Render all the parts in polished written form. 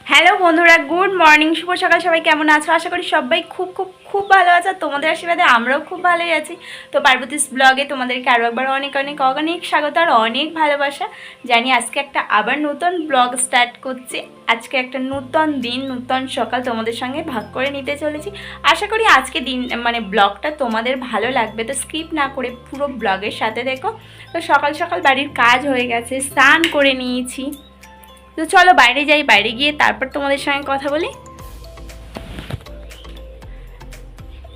Hello বন্ধুরা, good morning, শুভ সকাল। সবাই কেমন আছো? আশা করি সবাই খুব খুব খুব ভালো আছে। তোমাদের আশীর্বাদে আমরাও খুব ভালোই আছি। তো পার্বতীস ব্লগে তোমাদেরকে আরও একবার অনেক অনেক অনেক স্বাগত আর অনেক ভালোবাসা জানি। আজকে একটা আবার নতুন ব্লগ স্টার্ট করছি। আজকে একটা নতুন দিন, নতুন সকাল তোমাদের সঙ্গে ভাগ করে নিতে চলেছি। আশা করি আজকে দিন ব্লগটা তোমাদের ভালো লাগবে। তো স্কিপ না করে পুরো ব্লগের সাথে দেখো। তো সকাল সকাল বাড়ির কাজ হয়ে গেছে, স্নান করে নিয়েছি। তো চলো বাইরে যাই, বাইরে গিয়ে তারপর তোমাদের সঙ্গে কথা বলি।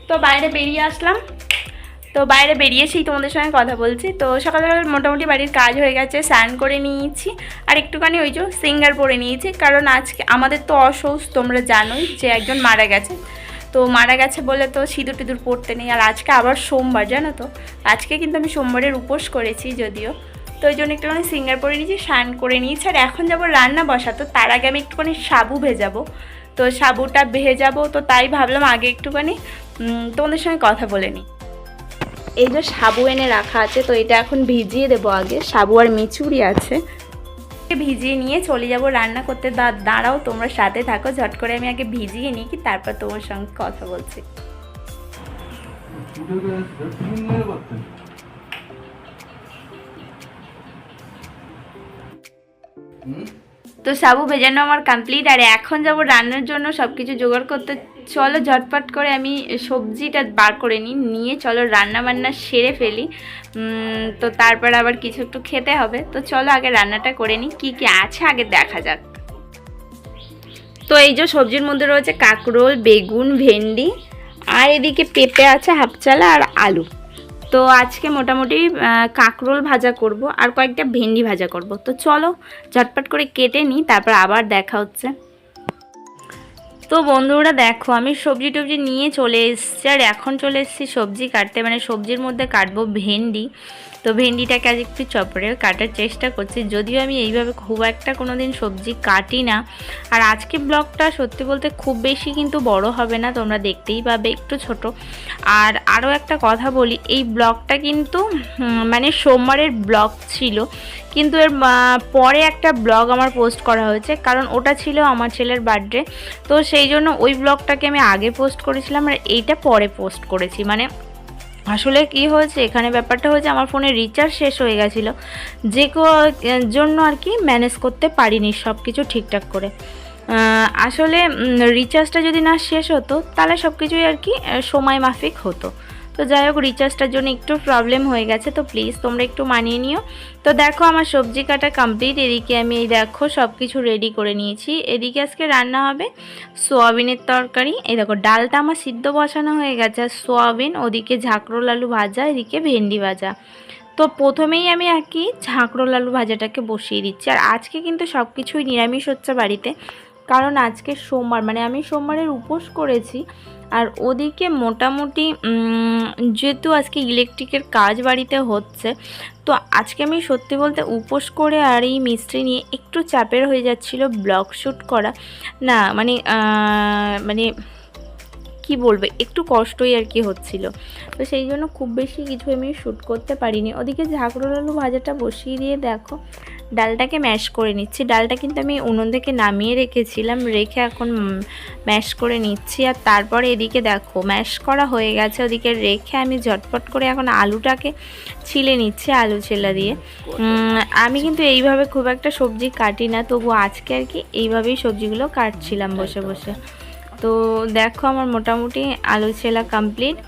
তো বাইরে বেরিয়ে আসলাম, তো বাইরে বেরিয়েছি তোমাদের সঙ্গে কথা বলছি। তো সকাল সকাল মোটামুটি বাড়ির কাজ হয়ে গেছে, স্নান করে নিয়েছি আর একটুখানি ওই যে সিঙ্গার পরে নিয়েছি, কারণ আজকে আমাদের তো অসুস্থ, তোমরা জানোই যে একজন মারা গেছে। তো মারা গেছে বলে তো সিঁদুর টিঁদুর পড়তে নেই। আর আজকে আবার সোমবার, জানো তো, আজকে কিন্তু আমি সোমবারের উপোস করেছি যদিও। তো ওই জন্য একটুখানি সিঙ্গার পরে নিয়েছি, স্নান করে নিয়েছি। আর এখন যাবো রান্না বসাতে। তার আগে আমি একটুখানি সাবু ভেজাবো। তো সাবুটা ভেজাবো, তো তাই ভাবলাম আগে একটুখানি তোমাদের সঙ্গে কথা বলে নিই। এই যে সাবু এনে রাখা আছে, তো এটা এখন ভিজিয়ে দেবো আগে। সাবু আর মিচুরি আছে, ভিজিয়ে নিয়ে চলে যাব রান্না করতে। দাঁড়াও, তোমরা সাথে থাকো। ঝট করে আমি আগে ভিজিয়ে নিই, কি তারপর তোমার সঙ্গে কথা বলছি। তো সাবু ভেজানো আমার কমপ্লিট। আর এখন যাব রান্নার জন্য সব কিছু জোগাড় করতে। চলো ঝটপট করে আমি সবজিটা বার করে নিয়ে চলো রান্না বান্না সেরে ফেলি। তো তারপর আবার কিছু একটু খেতে হবে। তো চলো আগে রান্নাটা করে নিই, কী কী আছে আগে দেখা যাক। তো এই যে সবজির মধ্যে রয়েছে কাঁকরোল, বেগুন, ভেন্ডি, আর এদিকে পেঁপে আছে, হাফচালা আর আলু। তো আজকে মোটামুটি কাঁকরোল ভাজা করব আর কয়েকটা ভেন্ডি ভাজা করব। তো চলো ঝটপট করে কেটে নিই, তারপর আবার দেখা হচ্ছে। তো বন্ধুরা দেখো, আমি সবজি টবজি নিয়ে চলে এসেছি আর এখন চলে এসেছি সবজি কাটতে। মানে সবজির মধ্যে কাটবো ভেন্ডি। তো ভেন্ডিটাকে আজ একটু চপড়ে কাটার চেষ্টা করছি, যদিও আমি এইভাবে খুব একটা কোনো দিন সবজি কাটি না। আর আজকে ব্লগটা সত্যি বলতে খুব বেশি কিন্তু বড় হবে না, তোমরা দেখতেই পাবে, একটু ছোট। আর আরও একটা কথা বলি, এই ব্লগটা কিন্তু মানে সোমবারের ব্লগ ছিল, কিন্তু এর পরে একটা ব্লগ আমার পোস্ট করা হয়েছে, কারণ ওটা ছিল আমার ছেলের বার্থডে। তো সেই জন্য ওই ব্লগটাকে আমি আগে পোস্ট করেছিলাম আর এইটা পরে পোস্ট করেছি। মানে আসলে কি হয়েছে, এখানে ব্যাপারটা হয়েছে আমার ফোনে রিচার্জ শেষ হয়ে গেছিলো, যে জন্য আর কি ম্যানেজ করতে পারিনি সব কিছু ঠিকঠাক করে। আসলে রিচার্জটা যদি না শেষ হতো তাহলে সব কিছুই আর কি সময় মাফিক হতো। তো যাই হোক, রিচার্জটার জন্য একটু প্রবলেম হয়ে গেছে, তো প্লিজ তোমরা একটু মানিয়ে নিও। তো দেখো আমার সবজি কাটা কমপ্লিট। এদিকে আমি এই দেখো সব কিছু রেডি করে নিয়েছি। এদিকে আজকে রান্না হবে সোয়াবিনের তরকারি। এই দেখো ডালটা আমার সিদ্ধ বসানো হয়ে গেছে, আর সোয়াবিন, ওদিকে ঝাঁকরোল আলু ভাজা, এদিকে ভেন্ডি ভাজা। তো প্রথমেই আমি আর কি ঝাঁকরোল আলু ভাজাটাকে বসিয়ে দিচ্ছি। আর আজকে কিন্তু সব কিছুই নিরামিষ হচ্ছে বাড়িতে, কারণ আজকে সোমবার, মানে আমি সোমবারের উপোস করেছি। আর ওদিকে মোটামুটি যেহেতু আজকে ইলেকট্রিকের কাজ বাড়িতে হচ্ছে, তো আজকে আমি সত্যি বলতে উপোস করে আর এই মিস্ত্রি নিয়ে একটু চাপের হয়ে যাচ্ছিল ব্লগ শ্যুট করা। না মানে মানে কি বলবো, একটু কষ্টই আর কি হচ্ছিল। তো সেই জন্য খুব বেশি কিছু আমি শ্যুট করতে পারিনি। ওদিকে ঝাঁকরোল আলু ভাজাটা বসিয়ে দিয়ে দেখো ডালটাকে ম্যাশ করে নিচ্ছি। ডালটা কিন্তু আমি উনুন থেকে নামিয়ে রেখেছিলাম, রেখে এখন ম্যাশ করে নিচ্ছি। আর তারপরে এদিকে দেখো ম্যাশ করা হয়ে গেছে, ওদিকে রেখে আমি ঝটপট করে এখন আলুটাকে ছিলে নিচ্ছি আলু ছেলা দিয়ে। আমি কিন্তু এইভাবে খুব একটা সবজি কাটি না, তবু আজকে আর কি এইভাবেই সবজিগুলো কাটছিলাম বসে বসে। তো দেখো আমার মোটামুটি আলু ছেলা কমপ্লিট।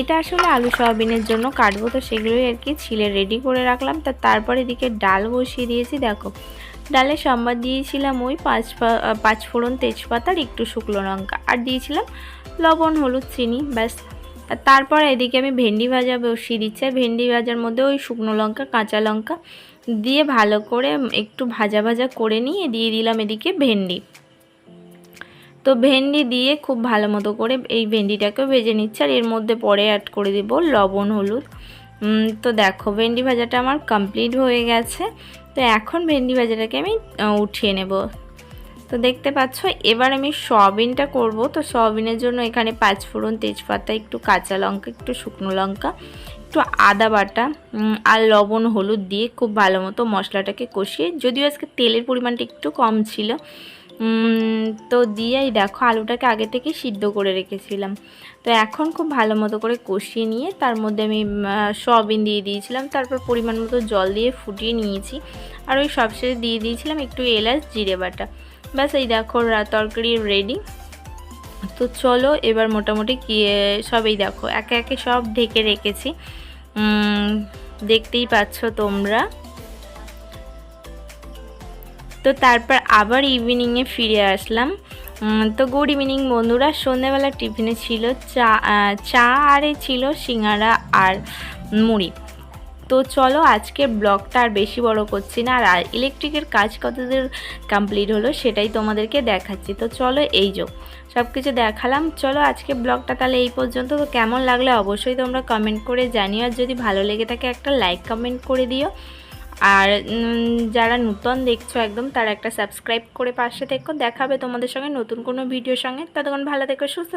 এটা আসলে আলু সয়াবিনের জন্য কাটবো, তো সেগুলোই আর কি ছিলে রেডি করে রাখলাম। তারপর এদিকে ডাল বসিয়ে দিয়েছি। দেখো ডালে সম্বাদ দিয়েছিলাম ওই পাঁচ ফোড়ন, তেজপাতা আর একটু শুকনো লঙ্কা, আর দিয়েছিলাম লবণ, হলুদ, চিনি, ব্যাস। তারপর এদিকে আমি ভেন্ডি ভাজা বসিয়ে দিচ্ছি। ভেন্ডি ভাজার মধ্যে ওই শুকনো লঙ্কা, কাঁচা লঙ্কা দিয়ে ভালো করে একটু ভাজা ভাজা করে নিয়ে দিয়ে দিলাম এদিকে ভেন্ডি। তো ভেন্ডি দিয়ে খুব ভালো মতো করে এই ভেন্ডিটাকেও ভেজে নিচ্ছে, আর এর মধ্যে পরে অ্যাড করে দেব লবণ, হলুদ। তো দেখো ভেন্ডি ভাজাটা আমার কমপ্লিট হয়ে গেছে। তো এখন ভেন্ডি ভাজাটাকে আমি উঠিয়ে নেব। তো দেখতে পাচ্ছ এবার আমি সয়াবিনটা করব। তো সয়াবিনের জন্য এখানে পাঁচফোড়ন, তেজপাতা, একটু কাঁচা লঙ্কা, একটু শুকনো লঙ্কা, একটু আদা বাটা আর লবণ, হলুদ দিয়ে খুব ভালো মতো মশলাটাকে কষিয়ে, যদিও আজকে তেলের পরিমাণটা একটু কম ছিল, তো দিয়েই দেখো আলুটাকে আগে থেকে সিদ্ধ করে রেখেছিলাম। তো এখন খুব ভালো মতো করে কষিয়ে নিয়ে তার মধ্যে আমি সয়াবিন দিয়ে দিয়েছিলাম, তারপর পরিমাণ মতো জল দিয়ে ফুটিয়ে নিয়েছি। আর ওই সবশেষে দিয়ে দিয়েছিলাম একটু এলাচ জিরে বাটা। ব্যাস এই দেখো তরকারি রেডি। তো চলো এবার মোটামুটি সবই দেখো একে একে সব ঢেকে রেখেছি, দেখতেই পাচ্ছ তোমরা। তো তারপর আবার ইভিনিংয়ে ফিরে আসলাম। তো গুড ইভিনিং বন্ধুরা। সন্ধ্যাবেলা টিফিনে ছিল চা আর ছিল সিঙ্গারা আর মুড়ি। তো চলো আজকে ব্লগটা আর বেশি বড় করছি না, আর ইলেকট্রিকের কাজ কতদূর কমপ্লিট হলো সেটাই তোমাদেরকে দেখাচ্ছি। তো চলো এই যে সব কিছু দেখালাম। চলো আজকে ব্লগটা তাহলে এই পর্যন্ত। তো কেমন লাগলে অবশ্যই তোমরা কমেন্ট করে জানিও, আর যদি ভালো লেগে থাকে একটা লাইক কমেন্ট করে দিও। আর যারা নতুন দেখছো একদম তারা একটা সাবস্ক্রাইব করে পাশে থেকো। দেখাবে তোমাদের সঙ্গে নতুন কোনো ভিডিওর সঙ্গে। ততক্ষণ ভালো থেকো, সুস্থ